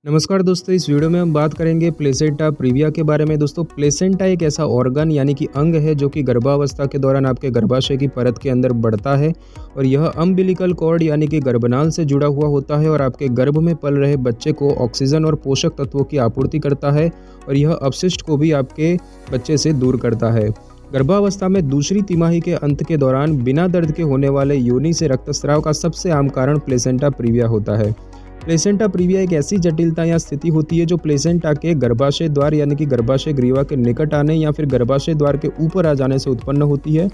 नमस्कार दोस्तों, इस वीडियो में हम बात करेंगे प्लेसेंटा प्रीविया के बारे में। दोस्तों, प्लेसेंटा एक ऐसा ऑर्गन यानी कि अंग है जो कि गर्भावस्था के दौरान आपके गर्भाशय की परत के अंदर बढ़ता है और यह अम्बिलिकल कॉर्ड यानी कि गर्भनाल से जुड़ा हुआ होता है और आपके गर्भ में पल रहे बच्चे को ऑक्सीजन और पोषक तत्वों की आपूर्ति करता है और यह अपशिष्ट को भी आपके बच्चे से दूर करता है। गर्भावस्था में दूसरी तिमाही के अंत के दौरान बिना दर्द के होने वाले योनि से रक्तस्राव का सबसे आम कारण प्लेसेंटा प्रीविया होता है। प्लेसेंटा प्रीविया एक ऐसी जटिलता या स्थिति होती है जो प्लेसेंटा के गर्भाशय द्वार यानी कि गर्भाशय ग्रीवा के निकट आने या फिर गर्भाशय द्वार के ऊपर आ जाने से उत्पन्न होती है।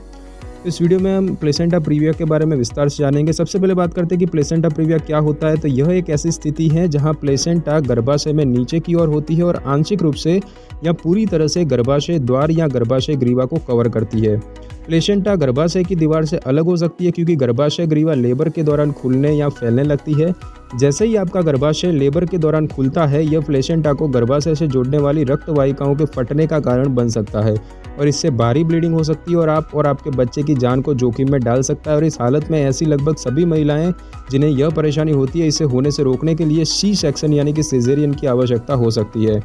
इस वीडियो में हम प्लेसेंटा प्रीविया के बारे में विस्तार से जानेंगे। सबसे पहले बात करते हैं कि प्लेसेंटा प्रीविया क्या होता है। तो यह एक ऐसी स्थिति है जहां प्लेसेंटा गर्भाशय में नीचे की ओर होती है और आंशिक रूप से या पूरी तरह से गर्भाशय द्वार या गर्भाशय ग्रीवा को कवर करती है। प्लेसेंटा गर्भाशय की दीवार से अलग हो सकती है क्योंकि गर्भाशय ग्रीवा लेबर के दौरान खुलने या फैलने लगती है। जैसे ही आपका गर्भाशय लेबर के दौरान खुलता है, यह प्लेसेंटा को गर्भाशय से जोड़ने वाली रक्त वाहिकाओं के फटने का कारण बन सकता है और इससे भारी ब्लीडिंग हो सकती है और आप और आपके बच्चे की जान को जोखिम में डाल सकता है। और इस हालत में ऐसी लगभग सभी महिलाएं जिन्हें यह परेशानी होती है, इसे होने से रोकने के लिए सी सेक्शन यानी कि सिजेरियन की आवश्यकता हो सकती है।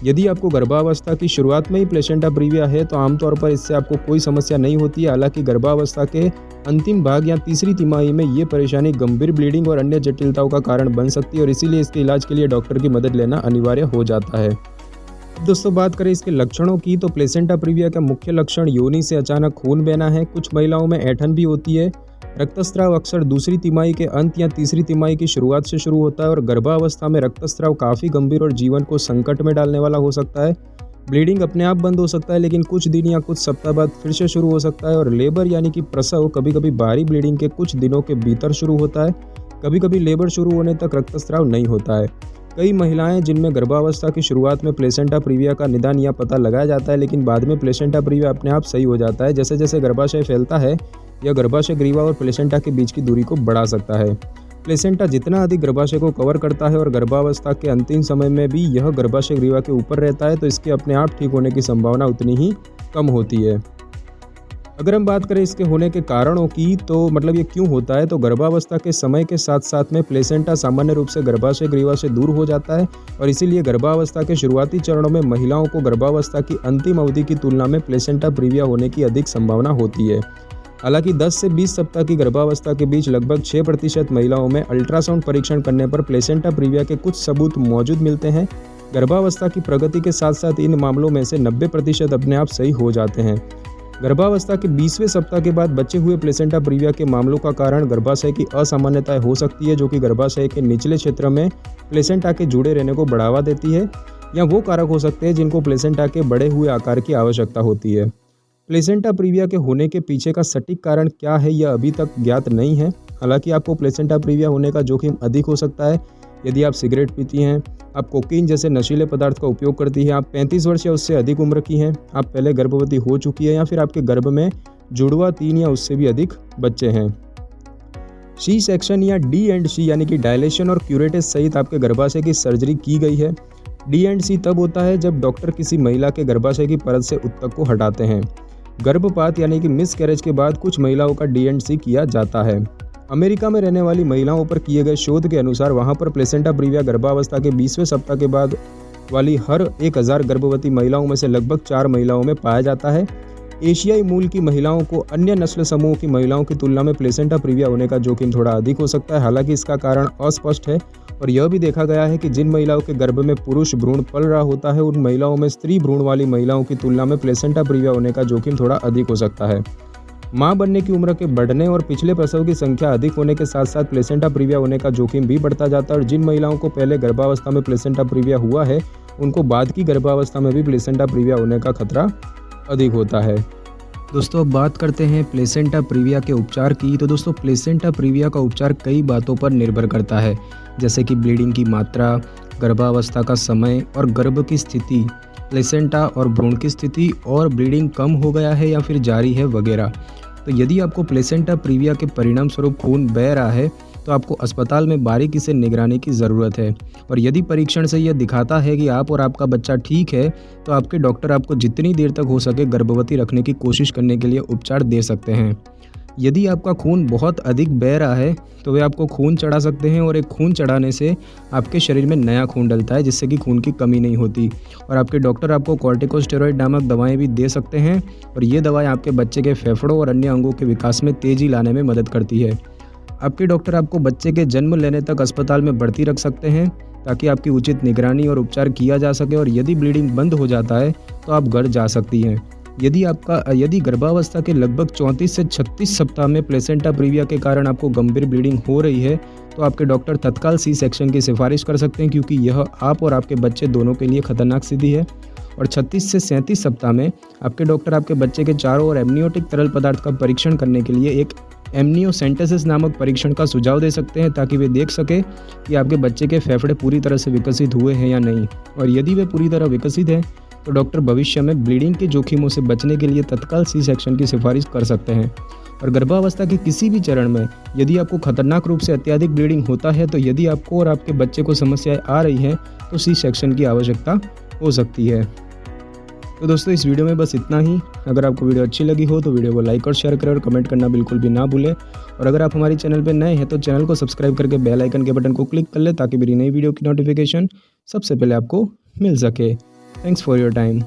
यदि आपको गर्भावस्था की शुरुआत में ही प्लेसेंटा प्रीविया है तो आमतौर पर इससे आपको कोई समस्या नहीं होती है। हालांकि गर्भावस्था के अंतिम भाग या तीसरी तिमाही में ये परेशानी गंभीर ब्लीडिंग और अन्य जटिलताओं का कारण बन सकती है और इसीलिए इसके इलाज के लिए डॉक्टर की मदद लेना अनिवार्य हो जाता है। दोस्तों, बात करें इसके लक्षणों की तो प्लेसेंटा प्रीविया का मुख्य लक्षण योनि से अचानक खून बहना है। कुछ महिलाओं में ऐंठन भी होती है। रक्तस्राव अक्सर दूसरी तिमाही के अंत या तीसरी तिमाही की शुरुआत से शुरू होता है और गर्भावस्था में रक्तस्राव काफ़ी गंभीर और जीवन को संकट में डालने वाला हो सकता है। ब्लीडिंग अपने आप बंद हो सकता है लेकिन कुछ दिन या कुछ सप्ताह बाद फिर से शुरू हो सकता है और लेबर यानी कि प्रसव कभी कभी भारी ब्लीडिंग के कुछ दिनों के भीतर शुरू होता है। कभी कभी लेबर शुरू होने तक रक्तस्राव नहीं होता है। कई महिलाएं जिनमें गर्भावस्था की शुरुआत में प्लेसेंटा प्रीविया का निदान या पता लगाया जाता है लेकिन बाद में प्लेसेंटा प्रीविया अपने आप सही हो जाता है। जैसे जैसे गर्भाशय फैलता है यह गर्भाशय ग्रीवा और प्लेसेंटा के बीच की दूरी को बढ़ा सकता है। प्लेसेंटा जितना अधिक गर्भाशय को कवर करता है और गर्भावस्था के अंतिम समय में भी यह गर्भाशय ग्रीवा के ऊपर रहता है तो इसके अपने आप ठीक होने की संभावना उतनी ही कम होती है। अगर हम बात करें इसके होने के कारणों की तो मतलब ये क्यों होता है, तो गर्भावस्था के समय के साथ साथ में प्लेसेंटा सामान्य रूप से गर्भाशय ग्रीवा से दूर हो जाता है और इसीलिए गर्भावस्था के शुरुआती चरणों में महिलाओं को गर्भावस्था की अंतिम अवधि की तुलना में प्लेसेंटा प्रीविया होने की अधिक संभावना होती है। हालांकि 10 से 20 सप्ताह की गर्भावस्था के बीच लगभग 6% महिलाओं में अल्ट्रासाउंड परीक्षण करने पर प्लेसेंटा प्रीविया के कुछ सबूत मौजूद मिलते हैं। गर्भावस्था की प्रगति के साथ साथ इन मामलों में से 90% अपने आप सही हो जाते हैं। गर्भावस्था के 20वें सप्ताह के बाद बचे हुए प्लेसेंटा प्रीविया के मामलों का कारण गर्भाशय की असामान्यता हो सकती है जो कि गर्भाशय के निचले क्षेत्र में प्लेसेंटा के जुड़े रहने को बढ़ावा देती है, या वो कारक हो सकते हैं जिनको प्लेसेंटा के बढ़े हुए आकार की आवश्यकता होती है। प्लेसेंटा प्रीविया के होने के पीछे का सटीक कारण क्या है यह अभी तक ज्ञात नहीं है। हालांकि आपको प्लेसेंटा प्रीविया होने का जोखिम अधिक हो सकता है यदि आप सिगरेट पीती हैं, आप कोकीन जैसे नशीले पदार्थ का उपयोग करती हैं, आप 35 वर्ष या उससे अधिक उम्र की हैं, आप पहले गर्भवती हो चुकी है या फिर आपके गर्भ में जुड़वा 3 या उससे भी अधिक बच्चे हैं। सी सेक्शन या D&C यानी कि डायलेशन और क्यूरेटेज सहित आपके गर्भाशय की सर्जरी की गई है। D&C तब होता है जब डॉक्टर किसी महिला के गर्भाशय की परत से ऊतक को हटाते हैं। गर्भपात यानी कि मिसकैरेज के बाद कुछ महिलाओं का D&C किया जाता है। अमेरिका में रहने वाली महिलाओं पर किए गए शोध के अनुसार वहां पर प्लेसेंटा प्रीविया गर्भावस्था के 20वें सप्ताह के बाद वाली हर 1000 गर्भवती महिलाओं में से लगभग 4 महिलाओं में पाया जाता है। एशियाई मूल की महिलाओं को अन्य नस्ल समूह की महिलाओं की तुलना में प्लेसेंटा प्रीविया होने का जोखिम थोड़ा अधिक हो सकता है। हालांकि इसका कारण अस्पष्ट है और यह भी देखा गया है कि जिन महिलाओं के गर्भ में पुरुष भ्रूण पल रहा होता है उन महिलाओं में स्त्री भ्रूण वाली महिलाओं की तुलना में प्लेसेंटा प्रीविया होने का जोखिम थोड़ा अधिक हो सकता है। मां बनने की उम्र के बढ़ने और पिछले प्रसव की संख्या अधिक होने के साथ साथ प्लेसेंटा प्रीविया होने का जोखिम भी बढ़ता जाता है और जिन महिलाओं को पहले गर्भावस्था में प्लेसेंटा प्रीविया हुआ है उनको बाद की गर्भावस्था में भी प्लेसेंटा प्रीविया होने का खतरा अधिक होता है। दोस्तों, अब बात करते हैं प्लेसेंटा प्रीविया के उपचार की। तो दोस्तों, प्लेसेंटा प्रीविया का उपचार कई बातों पर निर्भर करता है, जैसे कि ब्लीडिंग की मात्रा, गर्भावस्था का समय और गर्भ की स्थिति, प्लेसेंटा और भ्रूण की स्थिति और ब्लीडिंग कम हो गया है या फिर जारी है वगैरह। तो यदि आपको प्लेसेंटा प्रीविया के परिणाम स्वरूप खून बह रहा है तो आपको अस्पताल में बारीकी से निगरानी की ज़रूरत है और यदि परीक्षण से यह दिखाता है कि आप और आपका बच्चा ठीक है तो आपके डॉक्टर आपको जितनी देर तक हो सके गर्भवती रखने की कोशिश करने के लिए उपचार दे सकते हैं। यदि आपका खून बहुत अधिक बह रहा है तो वे आपको खून चढ़ा सकते हैं, और एक खून चढ़ाने से आपके शरीर में नया खून डलता है, जिससे कि खून की कमी नहीं होती। और आपके डॉक्टर आपको कॉर्टिकोस्टेरॉइड नामक दवाएं भी दे सकते हैं, और ये दवाएं आपके बच्चे के फेफड़ों और अन्य अंगों के विकास में तेज़ी लाने में मदद करती है। आपके डॉक्टर आपको बच्चे के जन्म लेने तक अस्पताल में भर्ती रख सकते हैं, ताकि आपकी उचित निगरानी और उपचार किया जा सके, और यदि ब्लीडिंग बंद हो जाता है तो आप घर जा सकती हैं। यदि गर्भावस्था के लगभग 34 से 36 सप्ताह में प्लेसेंटा प्रीविया के कारण आपको गंभीर ब्लीडिंग हो रही है, तो आपके डॉक्टर तत्काल सी सेक्शन की सिफारिश कर सकते हैं, क्योंकि यह आप और आपके बच्चे दोनों के लिए खतरनाक स्थिति है। और 36 से 37 सप्ताह में आपके डॉक्टर आपके बच्चे के चारों ओर एमनियोटिक तरल पदार्थ का परीक्षण करने के लिए एक एमनियोसेंटेसिस नामक परीक्षण का सुझाव दे सकते हैं, ताकि वे देख सके कि आपके बच्चे के फेफड़े पूरी तरह से विकसित हुए हैं या नहीं। और यदि वे पूरी तरह विकसित हैं तो डॉक्टर भविष्य में ब्लीडिंग के जोखिमों से बचने के लिए तत्काल सी सेक्शन की सिफारिश कर सकते हैं। और गर्भावस्था के किसी भी चरण में यदि आपको खतरनाक रूप से अत्यधिक ब्लीडिंग होता है, तो यदि आपको और आपके बच्चे को समस्याएं आ रही हैं तो सी सेक्शन की आवश्यकता हो सकती है। तो दोस्तों, इस वीडियो में बस इतना ही। अगर आपको वीडियो अच्छी लगी हो तो वीडियो को लाइक और शेयर करें, और कमेंट करना बिल्कुल भी ना भूलें। और अगर आप हमारे चैनल पर नए हैं तो चैनल को सब्सक्राइब करके बेल आइकन के बटन को क्लिक कर लें, ताकि मेरी नई वीडियो की नोटिफिकेशन सबसे पहले आपको मिल सके। Thanks for your time.